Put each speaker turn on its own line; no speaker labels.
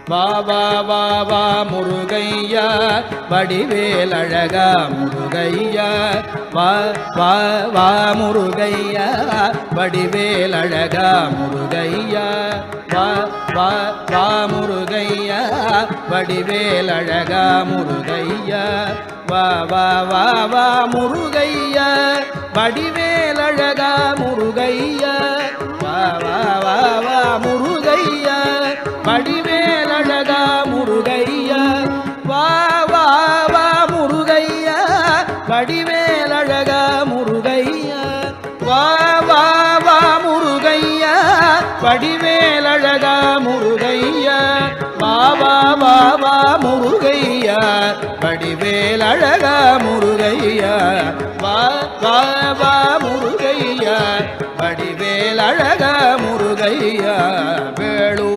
வா வா வா வா முருகையா வடிவேல் அழகா முருகையா வா வா வா முருகையா வடிவேல் அழகா முருகையா வா வா வா முருகையா வடிவேல் அழகா முருகையா வா வா வா வா முருகையா வடிவேல் அழகா முருகையா வா வா வா வா முருகையா வடிவேல் அழகா முருகையா வா வா வா முருகையா வடிவேல் அழகா முருகையா வா வா வா முருகையா வடிவேல் அழகா முருகையா வா வா வா வா முருகையா வடிவேல் அழகா முருகையா வா வா வா முருகையா வடிவேல் அழகா முருகையா